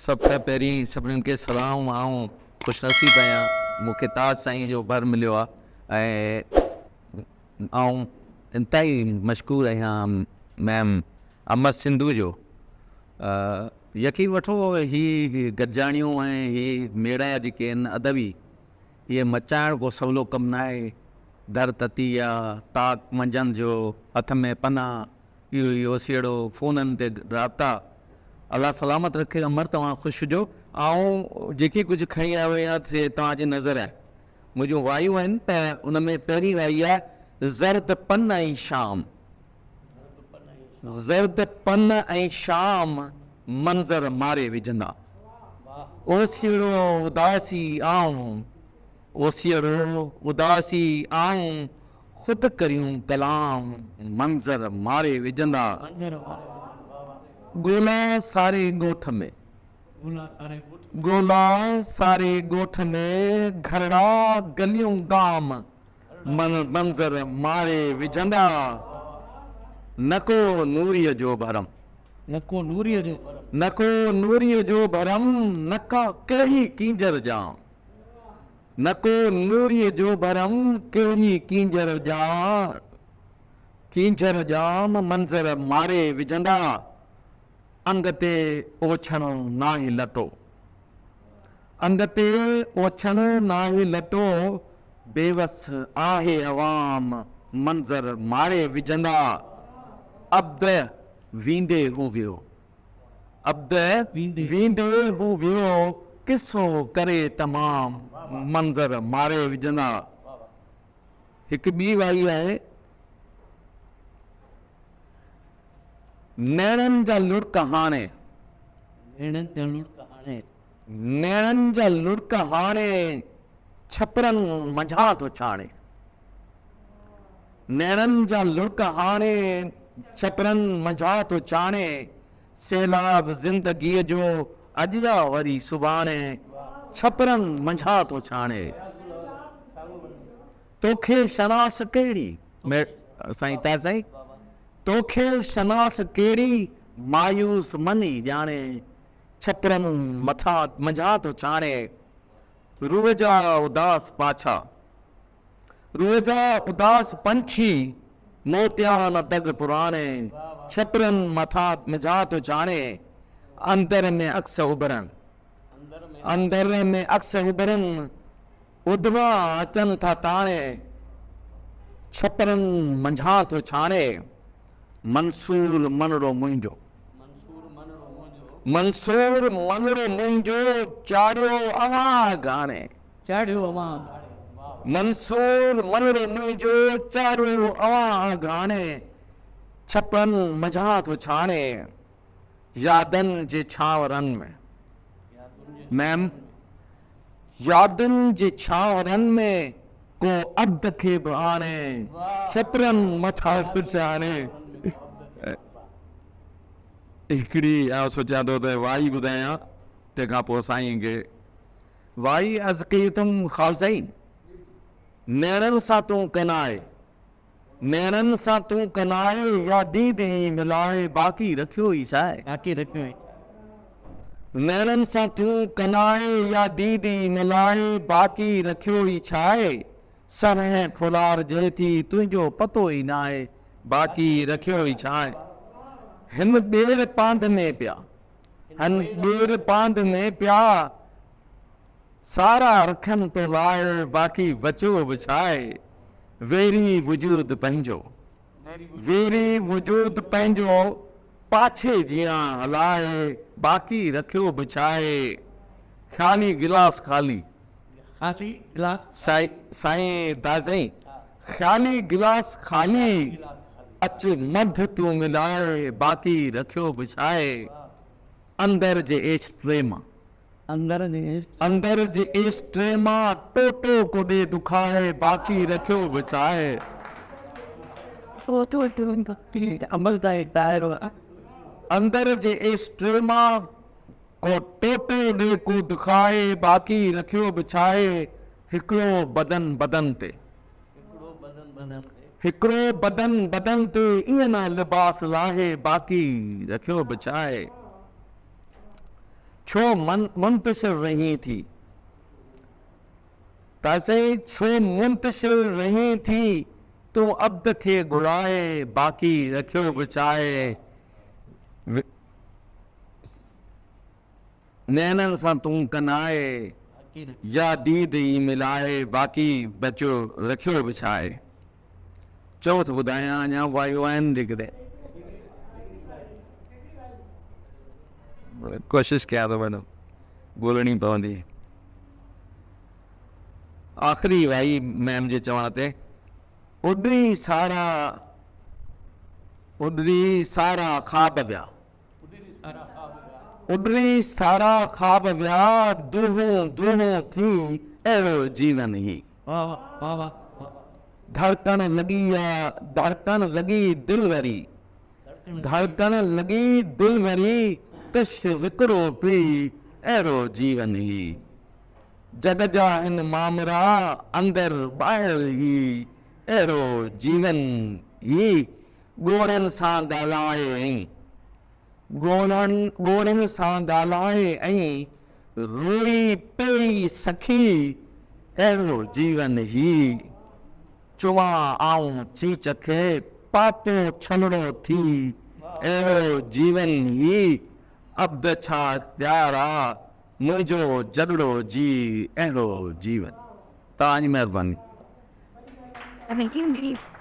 सब खां पहिरीं सभिनीनि खे सलाम। आऊं ख़ुशनसीब आहियां, मूंखे ताज साईं जो बर मिलियो आहे ऐं आऊं इंतिहाई मशकूर आहियां मैम अमर सिंधू जो। यकीन वठो, ही गॾिजाणियूं ऐं ही मेड़ा जेके आहिनि अदबी, इहे मचाइण को सवलो कमु न आहे। दर तती आहे, ताक मंझंदि जो, हथ में पना, इहो सीड़ो, फ़ोननि ते राब्ता। अल्लाह सलामत रखे। अमर तव्हां ख़ुशि हुजो। ऐं जेकी कुझु खणी आयो आहियां से तव्हांजी नज़र आहे। मुंहिंजूं वायूं आहिनि त उन में पहिरीं वाई आहे ज़र्द पन ऐं शाम। ज़र्द पन ऐं शाम मंज़र मारे विझंदा, ओसीड़ो उदासी आऊं, ओसीड़ो उदासी आऊं, ख़ुदि करियूं कलाम मंज़र मारे विझंदा। ॻोल्हा सारे ॻोठ में, ॻोल्हा सारे ॻोठ में, घरड़ा गलियूं गाम मंज़र मारे विझंदा। नको नूरीअ जो भरम, नको नूरीअ जो नको नूरीअ जो भरम, नका कहिड़ी कींजर जाम। नको नूरीअ जो भरम, कहिड़ी कींजर जाम, कींजर जाम मंज़र मारे विझंदा। अंग ते ओछण नाहे लटो, अंग ते ओछण नाहे लटो, बेवस आहे अवाम मंज़र मारे विझंदा। अब्द वींदे हू वियो, अब्द वींदे हू वियो, किसो करे तमाम मंज़र मारे विझंदा। हिकु ॿी वाई आहे नैणनि जा लुड़क हाणे, नैणनि जा लुड़क हाणे, नैणनि जा लुड़क हाणे, छपरनि मंझां थो छाणे। नैणनि जा लुड़क हाणे, छपरनि मंझां थो छाणे, सैलाब ज़िंदगीअ जो अॼु आहे वरी सुभाणे, छपरनि मंझां थो छाणे। तोखे शनास कहिड़ी साईं ता साईं, तोखे शनास कहिड़ी, मायूस मनी ॼाणे, छपरनि मंझां थो छाणे। रूह जा उदास पाछा, रूह जा उदास पंछी, मोतिया न दग पुराणे, छपरनि मंझां थो छाणे। अंदर में अक्स उभरनि, अंदर में अक्स उभरनि, उधवा अचनि था ताणे, छपरनि मंझां थो छाणे। मंसूर मनड़ो मुंहिंजो, मंसूर मनड़ो मुंहिंजो, चाढ़ियो अवां गाणे, चाढ़ियो अवां, मंसूर मनड़ो मुंहिंजो, चाढ़ियो अवां गाणे, छपरनि मंझां थो छाणे। यादनि जे छांवरनि में, मैम यादुनि जे छांवरनि में, को अब्द खे बि आणे, छपरनि मथां थो छाणे। हिकिड़ी सोचियां थो त वाई ॿुधायां, तंहिंखां पोइ साईं खे। वाई अर्ज़ कई अथमि ख़ालसाईं, नैणनि सां तूं कनाए, नैणनि सां तूं कनाए, या दीदी मिलाए, बाक़ी रखियो ई छा आहे। बाक़ी रखियो ई, नैणनि सां तूं कनाए, या दीदी मिलाए, बाक़ी रखियो ई छा आहे। सरह फुलार जे थी तुंहिंजो पतो ई न आहे, बाक़ी रखियो ई छा आहे। हिन ॿेर पांध में पिया, हिन ॿेर पांध में पिया, सारा रखनि तो लाए, बाक़ी बचो बि छा आहे। वेरी वजूद पंहिंजो, वेरी वजूद पंहिंजो, पाछे जियां हलाए, बाक़ी रखियो बि छा आहे। ख़ाली गिलास ख़ाली, खाली गिलास, साईं दासाईं, ख़ाली गिलास ख़ाली, अच मध तूं मिलाए, बाक़ी रखियो बि छा आहे। अंदर जे एस्ट्रे मां, अंदर जे, अंदर जे एस्ट्रे मां, टोटो को दे दुखाए, बाक़ी रखियो बि छा आहे। अमर ताईं ताहिरो, अंदर जे एस्ट्रे मां, को टोटो ॾे को दुखाए, बाक़ी रखियो बि छा आहे। हिकिड़ो बदन बदन ते, हिकिड़ो बदन बदन ते, ईअं न लिबास लाहे, बाक़ी रखियो बि छा आहे। छो मुंतशिर रही थी तासे छो मुंतशिर रही थी तू अब्द खे घुराए बाक़ी रखियो बचाए नैनन सां तूं कनाए या दीद ई मिलाए बाक़ी बचो रखियो बचाए चओ त ॿुधायां अञा वायूं आहिनि जेकॾहिं कोशिशि कयां थो वञो ॻोल्हणी पवंदी आख़िरी भाई मैम जे चवण ते उॾरी सारा ख़्वाब विया उॾरी सारा ख़्वाब विया दूहों दूहों थी अहिड़ो जीवन ही वाह वाह वाह धड़कन लगी दिल वरी धड़कन लगी दिल वरी कश विकिरो पी अहिड़ो जीवन ही जग जा हिन मामरा अंदर ॿाहिरि ही अहिड़ो जीवन ही ॻोड़नि सां ॻाल्हाए ॻोड़नि सां ॻाल्हाए ऐं रोई पई सखी अहिड़ो जीवन ही चुआ आऊं चीच खे पातो छलड़ो थी अहिड़ो जीवन ही अब्द छा प्यारा मुंहिंजो जगड़ो जी अहिड़ो जीवन तव्हांजी महिरबानी Thank you.